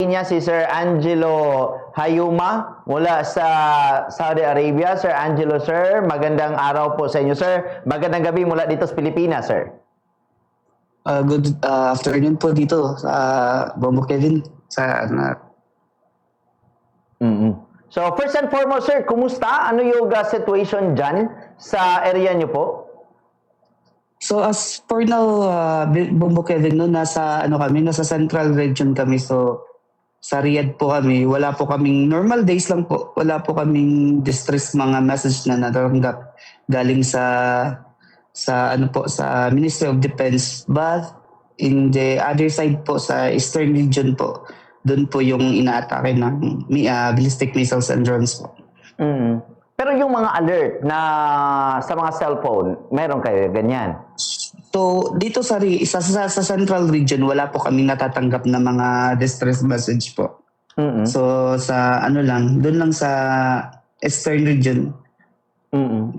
niya si Sir Angelo Hayuma mula sa Saudi Arabia. Sir Angelo, sir, magandang araw po sa inyo, sir. Magandang gabi mula dito sa Pilipinas, sir. Good afternoon po dito sa Bombo Kevin sa So, first and foremost, sir, kumusta? Ano yung situation dyan sa area niyo po? So as for now, Bombo Kevin, no, nasa central region kami. So sa Riyadh po kami, wala po kaming normal days lang po. Wala po kaming distress mga message na natatanggap galing sa Ministry of Defense. But in the other side po, sa Eastern region po, doon po yung inaatake ng ballistic missiles and drones po. Pero yung mga alert na sa mga cellphone, meron kayo ganyan? So dito sa central region, wala po kami natatanggap na mga distress message po. So sa doon lang sa Eastern region,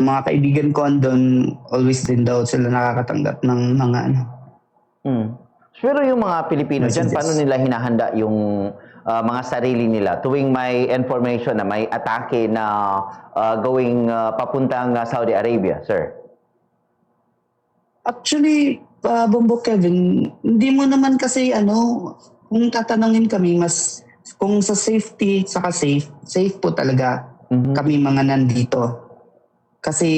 mga kaibigan ko andun, always din daw sila nakakatanggap ng mga Pero yung mga Pilipino dyan, paano nila hinahanda yung mga sarili nila tuwing may information na may atake na going papuntang Saudi Arabia, sir? Actually, Bombo Kevin, hindi mo naman kasi kung tatanungin kami, mas kung sa safety, saka safe po talaga kami mga nandito. Kasi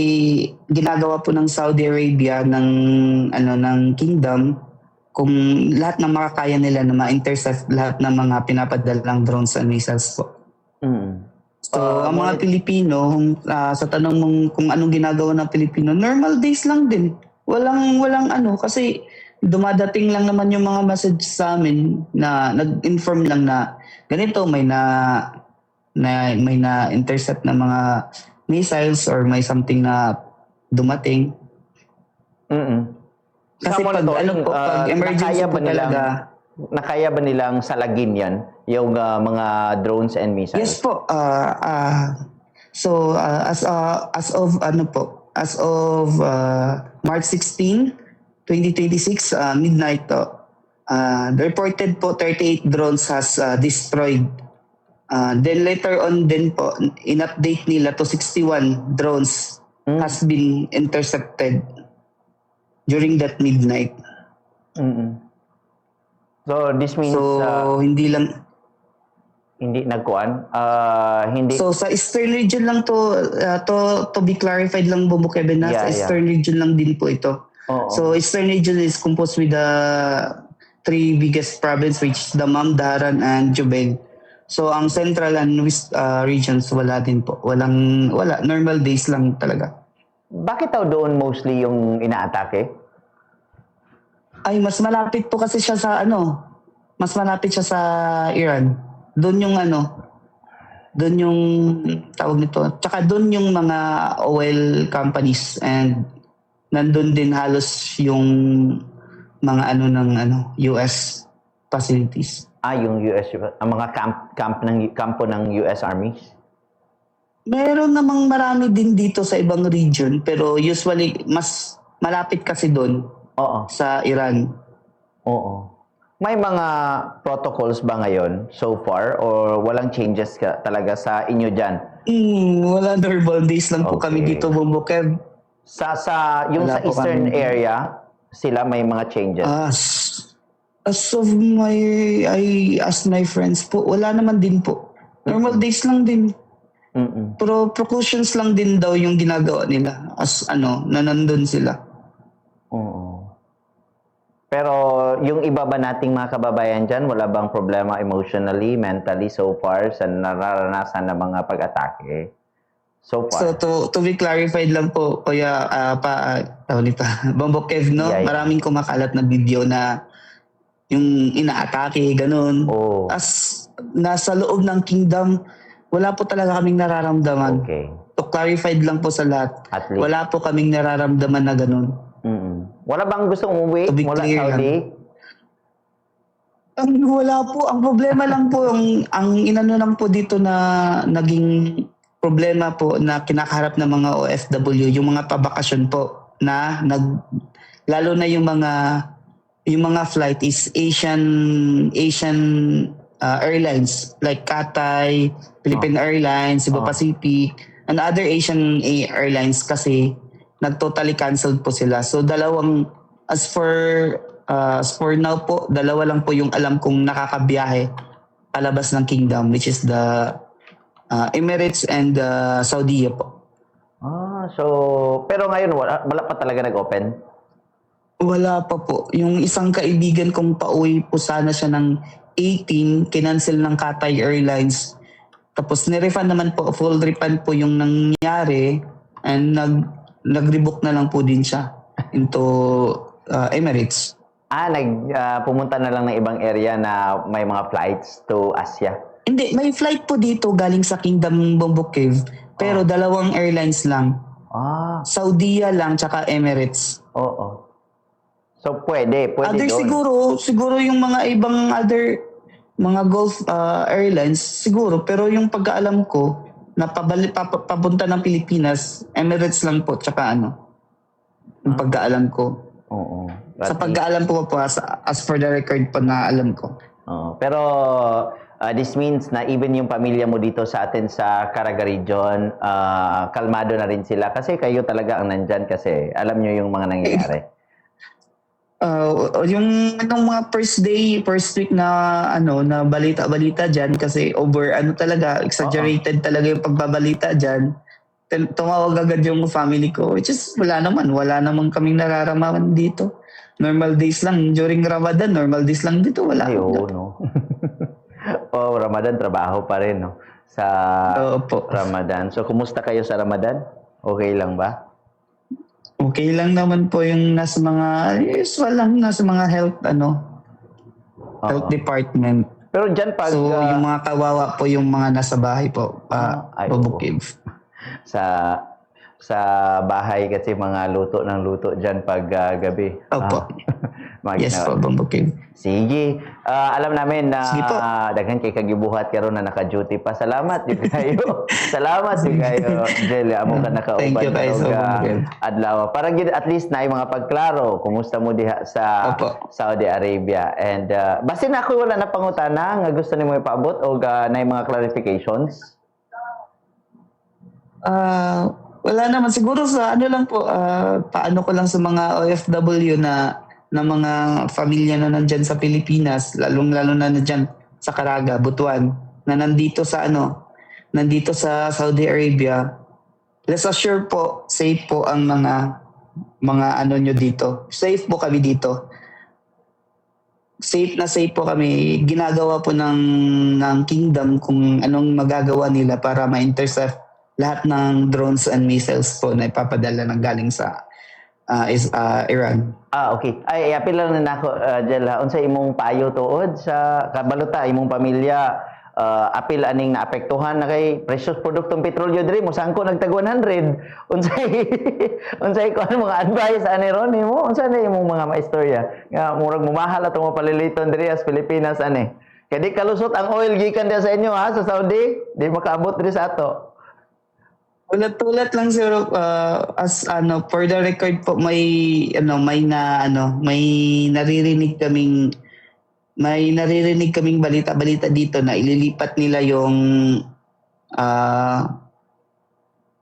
ginagawa po ng Saudi Arabia ng kingdom, kung lahat ng makakaya nila na ma-intercept lahat ng mga pinapadalang drones and missiles po. So, ang mga Pilipino, sa tanong mong kung anong ginagawa ng Pilipino, normal days lang din. Walang kasi dumadating lang naman yung mga message sa amin na nag-inform lang na ganito, may na intercept na mga missiles or may something na dumating. Kasi pag emergency po talaga, nakaya ba nilang salagin yan, yung mga drones and missiles? Yes po. As of March 16, 2026, midnight reported po 38 drones has destroyed. Then later on din po, in-update nila to 61 drones has been intercepted during that midnight. So this means hindi nagkuan, hindi. So sa Eastern region lang to be clarified lang, Bombo Kevin, sa Eastern region lang din po ito. So Eastern region is composed with the three biggest province, which is Damam, Daharan, and Jubail. So ang central and west regions wala din po. Wala, normal days lang talaga. Bakit daw doon mostly yung inaatake? Ay, mas malapit po kasi siya sa mas malapit siya sa Iran. Doon yung tawag nito. Tsaka doon yung mga oil companies, and nandun din halos yung mga US facilities. Yung US, ang mga kampo ng US armies? Meron namang marami din dito sa ibang region, pero usually mas malapit kasi doon sa Iran. May mga protocols ba ngayon so far or walang changes talaga sa inyo dyan? Wala, normal days lang po kami dito, Bombo Kev. Sa eastern area, sila may mga changes? As of I asked my friends po, wala naman din po. Normal days lang din. Pero precautions lang din daw yung ginagawa nila as na nandun sila. Pero yung iba ba nating mga kababayan dyan, wala bang problema emotionally, mentally so far sa nararanasan ng mga pag-atake? So far. So to be clarified lang po, Kuya Bombo Kev, maraming kumakalat na video na yung inaatake, ganun. As nasa loob ng kingdom, wala po talaga kaming nararamdaman. To clarified lang po sa lahat, wala po kaming nararamdaman na ganun. Wala bang gusto umuwi mula Saudi? Wala po. Ang problema lang po, ang inano lang po dito na naging problema po na kinakaharap ng mga OFW, yung mga pabakasyon po na lalo na yung mga flight is Asian airlines like Cathay, Philippine Airlines, Cebu Pacific, and other Asian airlines kasi nag-totally canceled po sila. So as for now po, dalawa lang po yung alam kong nakakabiyahe palabas ng Kingdom, which is the Emirates and Saudi po. So, pero ngayon wala pa talaga nag-open? Wala pa po. Yung isang kaibigan kong pauwi po sana siya ng 18, kinancel ng Cathay Airlines. Tapos nirefund naman po, full refund po yung nangyari, and nag-rebook na lang po din siya into Emirates. Pumunta na lang ng ibang area na may mga flights to Asia? Hindi, may flight po dito galing sa Kingdom Bamboo Cave, pero dalawang airlines lang. Saudiya lang, tsaka Emirates. Oo. So pwede Other doon. siguro yung mga ibang other mga Gulf airlines siguro, pero yung pagkaalam ko na papunta ng Pilipinas, Emirates lang po tsaka yung pagkaalam ko. Oo. Sa pagkaalam po as for the record po na alam ko. Pero this means na even yung pamilya mo dito sa atin sa Caraga region, kalmado na rin sila kasi kayo talaga ang nandyan kasi alam nyo yung mga nangyayari. Yung mga first week na na balita diyan kasi talaga exaggerated talaga yung pagbabalita diyan. Tumawag agad yung family ko, which is wala namang kaming nararamdaman dito. Normal days lang during Ramadan, normal days lang dito, wala. No. Ramadan trabaho pa rin no sa Ramadan. So kumusta kayo sa Ramadan? Okay lang ba? Okay lang naman po yung nasa mga usual lang nasa mga health department. Pero diyan pag yung mga kawawa po yung mga nasa bahay po Bamboo Cave. Sa bahay kasi mga luto diyan pag gabi. Opo. Yes po, Bamboo Cave. Sige. Alam namin na daghan kay kagibuhat karon na naka-duty pa. Salamat di kayo. Salamat di kayo. Jel, amo ka nakauban. Thank you guys so adlaw. Para at least na mga pagklaro, kumusta mo diha sa Saudi Arabia. And basin ako wala na pangutana nga gusto nimo ipaabot o na mga clarifications? Wala naman siguro sa lang po paano ko lang sa mga OFW na mga pamilya na nandyan sa Pilipinas, lalong-lalo na nandyan sa Caraga, Butuan, na nandito sa Saudi Arabia. Let's assure po, safe po ang mga nyo dito. Safe po kami dito. Safe po kami. Ginagawa po ng Kingdom kung anong magagawa nila para ma-intercept lahat ng drones and missiles po na ipapadala ng galing sa Iran. Okay. Ay, apil lang na ako, Jel, unsa imong payo tuod sa kabaluta, imong pamilya, apil aning naapektuhan na kay precious produktong petrolyo diri mo sangko nagtag 100. Unsay ko mga advice ani ron nimo? Unsa na imong mga maistorya? Nga murag mumahal atong mapaliliton diri as Pilipinas ani. Kay di kalusot ang oil gikan diha sa inyo sa Saudi, di makaabot diri sa ato. Ulat-ulat lang siguro for the record po may naririnig kaming balita dito na ililipat nila yung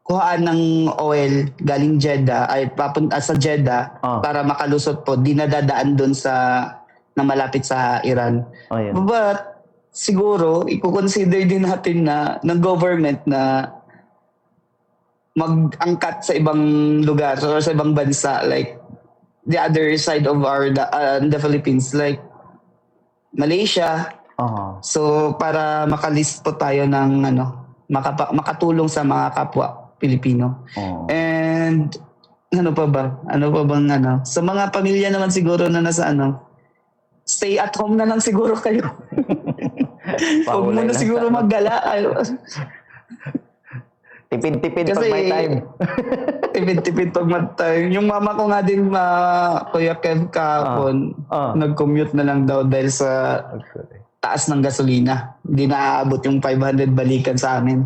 kuhaan ng oil galing Jeddah ay papunta sa Jeddah para makalusot po dinadadaan doon na malapit sa Iran. But siguro i-consider din natin na ng government na mag-angkat sa ibang lugar or sa ibang bansa like the other side of the Philippines like Malaysia. So para makalist po tayo ng makatulong sa mga kapwa Pilipino. And ano pa bang sa mga pamilya naman siguro na nasa stay at home na lang siguro kayo. Huwag muna siguro maggala. Tipid pag may time. Tipid pag may time. Yung mama ko nga din, Kuya Kev, kahapon, nag-commute na lang daw dahil sa taas ng gasolina. Hindi naaabot yung 500 balikan sa amin.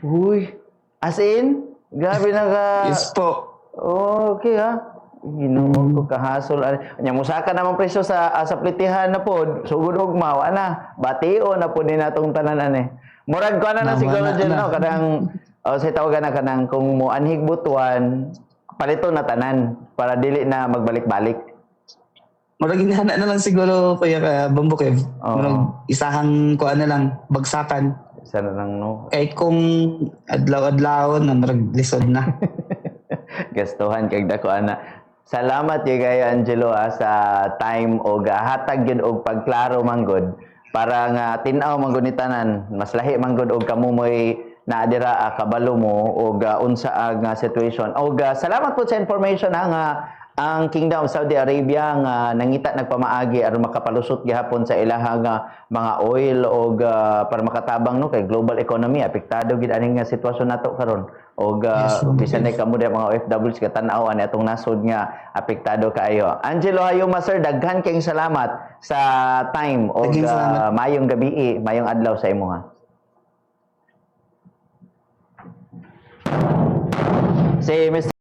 Uy, as in? Grabe na ka. Yes po. Okay Ginoo ko kahasol. Nya musaka naman presyo sa plitihan na pod. Sugod ugma ana. Batio na pod ni natong tanan ani. Murag ko na siguro dyan, no? Kadang sa tawagan na kanang kung mo anhig butuan, palito na tanan para dili na magbalik-balik. Murag inihana na lang siguro kuya Bambo Kev. Oo. Murag isahang kuan na lang bagsakan. Isa na lang, no? Kahit kung adlaw-adlaw na murag lisod na. Gastuhan kag dako ana. Salamat kay kayo Angelo sa time o gahatag yun og pagklaro manggod para nga tin-aw manggod ni tanan mas lahi manggod og kamo moy naadira kabalo mo og unsa ang situation. Og salamat po sa information nga ang Kingdom of Saudi Arabia nga nangita nagpamaagi aron makapalusot gihapon sa ilahang mga oil og para makatabang no kay global economy apektado gid aning sitwasyon nato karon. Og bisan ay kamo mga OFWs ka tan-aw ani atong nasod nga apektado kaayo. Angelo Hayuma sir, daghan kayong salamat sa time og mayong gabi, mayong adlaw sa imo ha. Si Mr.